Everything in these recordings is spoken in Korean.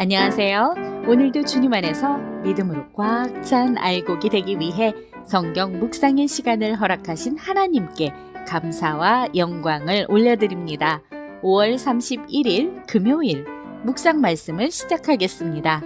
안녕하세요. 오늘도 주님 안에서 믿음으로 꽉 찬 알곡이 되기 위해 성경 묵상의 시간을 허락하신 하나님께 감사와 영광을 올려드립니다. 5월 31일 금요일 묵상 말씀을 시작하겠습니다.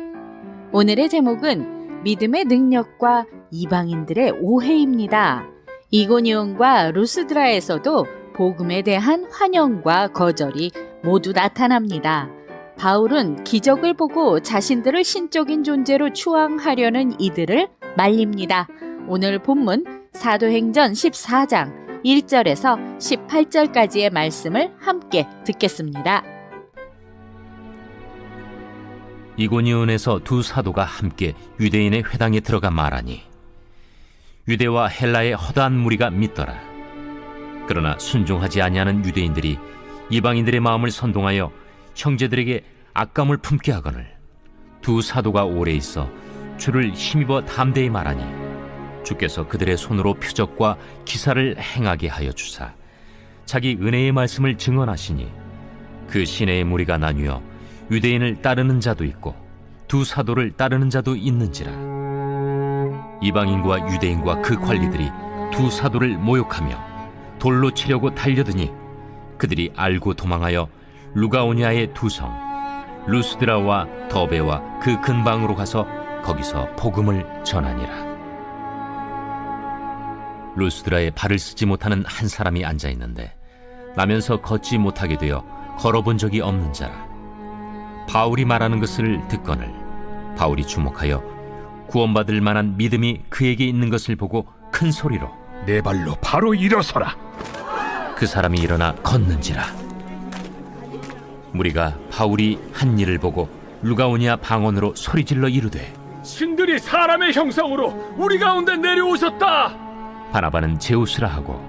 오늘의 제목은 믿음의 능력과 이방인들의 오해입니다. 이고니온과 루스드라에서도 복음에 대한 환영과 거절이 모두 나타납니다. 바울은 기적을 보고 자신들을 신적인 존재로 추앙하려는 이들을 말립니다. 오늘 본문 사도행전 14장 1절에서 18절까지의 말씀을 함께 듣겠습니다. 이고니온에서 두 사도가 함께 유대인의 회당에 들어가 말하니 유대와 헬라의 허다한 무리가 믿더라. 그러나 순종하지 아니하는 유대인들이 이방인들의 마음을 선동하여 형제들에게 악감을 품게 하거늘 두 사도가 오래 있어 주를 힘입어 담대히 말하니 주께서 그들의 손으로 표적과 기사를 행하게 하여 주사 자기 은혜의 말씀을 증언하시니 그 시내의 무리가 나뉘어 유대인을 따르는 자도 있고 두 사도를 따르는 자도 있는지라. 이방인과 유대인과 그 관리들이 두 사도를 모욕하며 돌로 치려고 달려드니 그들이 알고 도망하여 루가오냐의 두 성 루스드라와 더베와 그 근방으로 가서 거기서 복음을 전하니라. 루스드라에 발을 쓰지 못하는 한 사람이 앉아 있는데 나면서 걷지 못하게 되어 걸어본 적이 없는 자라. 바울이 말하는 것을 듣거늘 바울이 주목하여 구원받을 만한 믿음이 그에게 있는 것을 보고 큰 소리로 내 발로 바로 일어서라. 그 사람이 일어나 걷는지라. 무리가 바울이 한 일을 보고 루가오니아 방언으로 소리질러 이르되 신들이 사람의 형상으로 우리 가운데 내려오셨다. 바나바는 제우스라 하고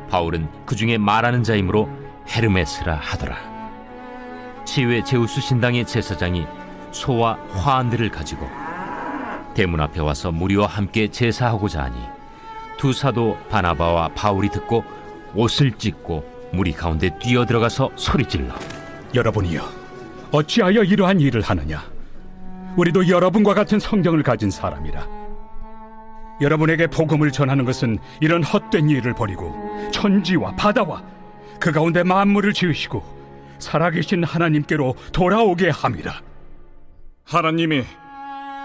바울은 그 중에 말하는 자이므로 헤르메스라 하더라. 시외 제우스 신당의 제사장이 소와 화환들을 가지고 대문 앞에 와서 무리와 함께 제사하고자 하니 두 사도 바나바와 바울이 듣고 옷을 찢고 무리 가운데 뛰어들어가서 소리질러 여러분이여, 어찌하여 이러한 일을 하느냐? 우리도 여러분과 같은 성경을 가진 사람이라. 여러분에게 복음을 전하는 것은 이런 헛된 일을 버리고 천지와 바다와 그 가운데 만물을 지으시고 살아계신 하나님께로 돌아오게 함이라. 하나님이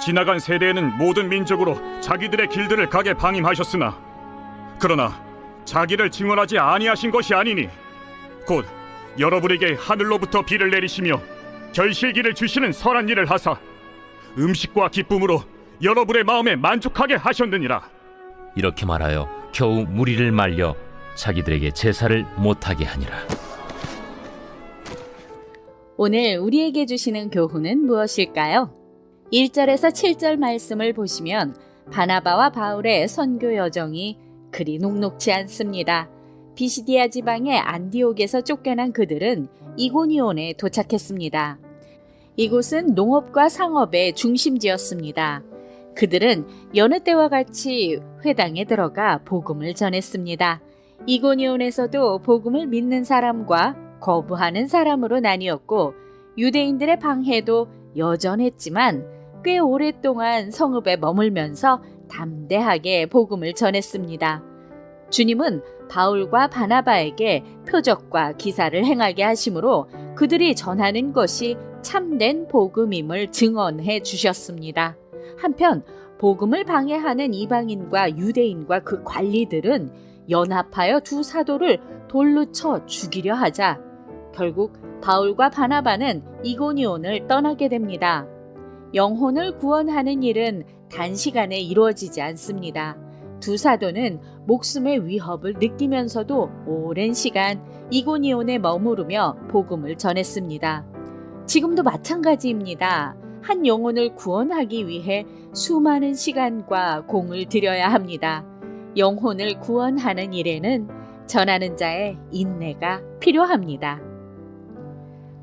지나간 세대에는 모든 민족으로 자기들의 길들을 가게 방임하셨으나 그러나 자기를 증언하지 아니하신 것이 아니니 곧 여러분에게 하늘로부터 비를 내리시며 결실기를 주시는 선한 일을 하사 음식과 기쁨으로 여러분의 마음에 만족하게 하셨느니라. 이렇게 말하여 겨우 무리를 말려 자기들에게 제사를 못하게 하니라. 오늘 우리에게 주시는 교훈은 무엇일까요? 1절에서 7절 말씀을 보시면 바나바와 바울의 선교 여정이 그리 녹록지 않습니다. 비시디아 지방의 안디옥에서 쫓겨난 그들은 이고니온에 도착했습니다. 이곳은 농업과 상업의 중심지였습니다. 그들은 여느 때와 같이 회당에 들어가 복음을 전했습니다. 이고니온에서도 복음을 믿는 사람과 거부하는 사람으로 나뉘었고 유대인들의 방해도 여전했지만 꽤 오랫동안 성읍에 머물면서 담대하게 복음을 전했습니다. 주님은 바울과 바나바에게 표적과 기사를 행하게 하심으로 그들이 전하는 것이 참된 복음임을 증언해 주셨습니다. 한편 복음을 방해하는 이방인과 유대인과 그 관리들은 연합하여 두 사도를 돌로 쳐 죽이려 하자 결국 바울과 바나바는 이고니온을 떠나게 됩니다. 영혼을 구원하는 일은 단시간에 이루어지지 않습니다. 두 사도는 목숨의 위협을 느끼면서도 오랜 시간 이고니온에 머무르며 복음을 전했습니다. 지금도 마찬가지입니다. 한 영혼을 구원하기 위해 수많은 시간과 공을 들여야 합니다. 영혼을 구원하는 일에는 전하는 자의 인내가 필요합니다.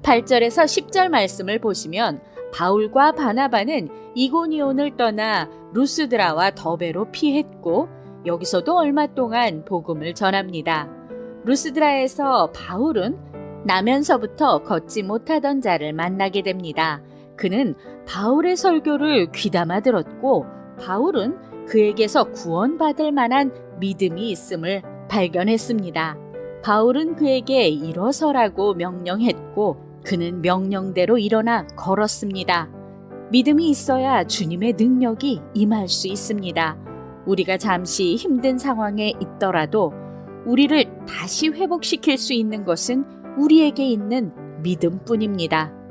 8절에서 10절 말씀을 보시면 바울과 바나바는 이고니온을 떠나 루스드라와 더베로 피했고 여기서도 얼마 동안 복음을 전합니다. 루스드라에서 바울은 나면서부터 걷지 못하던 자를 만나게 됩니다. 그는 바울의 설교를 귀담아 들었고 바울은 그에게서 구원받을 만한 믿음이 있음을 발견했습니다. 바울은 그에게 일어서라고 명령했고 그는 명령대로 일어나 걸었습니다. 믿음이 있어야 주님의 능력이 임할 수 있습니다. 우리가 잠시 힘든 상황에 있더라도 우리를 다시 회복시킬 수 있는 것은 우리에게 있는 믿음뿐입니다.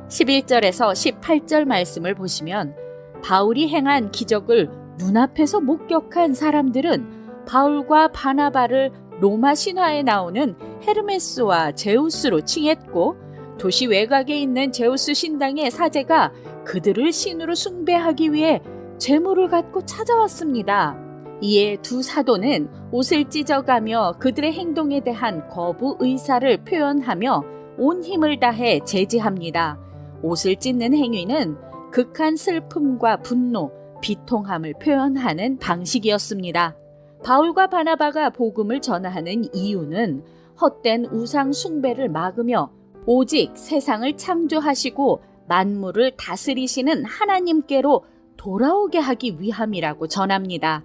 11절에서 18절 말씀을 보시면 바울이 행한 기적을 눈앞에서 목격한 사람들은 바울과 바나바를 로마 신화에 나오는 헤르메스와 제우스로 칭했고 도시 외곽에 있는 제우스 신당의 사제가 그들을 신으로 숭배하기 위해 제물을 갖고 찾아왔습니다. 이에 두 사도는 옷을 찢어가며 그들의 행동에 대한 거부 의사를 표현하며 온 힘을 다해 제지합니다. 옷을 찢는 행위는 극한 슬픔과 분노, 비통함을 표현하는 방식이었습니다. 바울과 바나바가 복음을 전하는 이유는 헛된 우상 숭배를 막으며 오직 세상을 창조하시고 만물을 다스리시는 하나님께로 돌아오게 하기 위함이라고 전합니다.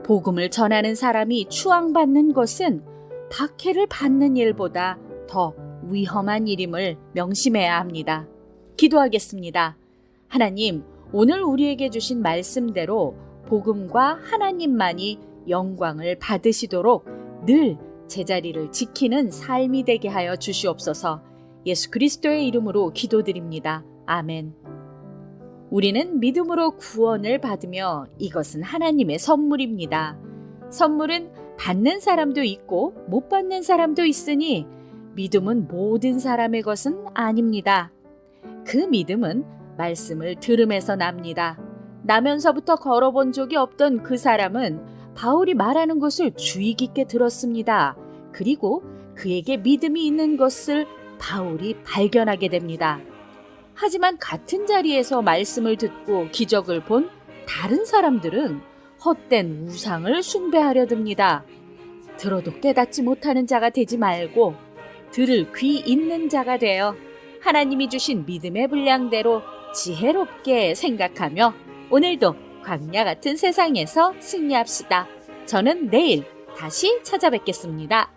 복음을 전하는 사람이 추앙받는 것은 박해를 받는 일보다 더 위험한 일임을 명심해야 합니다. 기도하겠습니다. 하나님, 오늘 우리에게 주신 말씀대로 복음과 하나님만이 영광을 받으시도록 늘 제자리를 지키는 삶이 되게 하여 주시옵소서. 예수 그리스도의 이름으로 기도드립니다. 아멘. 우리는 믿음으로 구원을 받으며 이것은 하나님의 선물입니다. 선물은 받는 사람도 있고 못 받는 사람도 있으니 믿음은 모든 사람의 것은 아닙니다. 그 믿음은 말씀을 들음에서 납니다. 나면서부터 걸어본 적이 없던 그 사람은 바울이 말하는 것을 주의 깊게 들었습니다. 그리고 그에게 믿음이 있는 것을 바울이 발견하게 됩니다. 하지만 같은 자리에서 말씀을 듣고 기적을 본 다른 사람들은 헛된 우상을 숭배하려 듭니다. 들어도 깨닫지 못하는 자가 되지 말고 들을 귀 있는 자가 되어 하나님이 주신 믿음의 분량대로 지혜롭게 생각하며 오늘도 광야 같은 세상에서 승리합시다. 저는 내일 다시 찾아뵙겠습니다.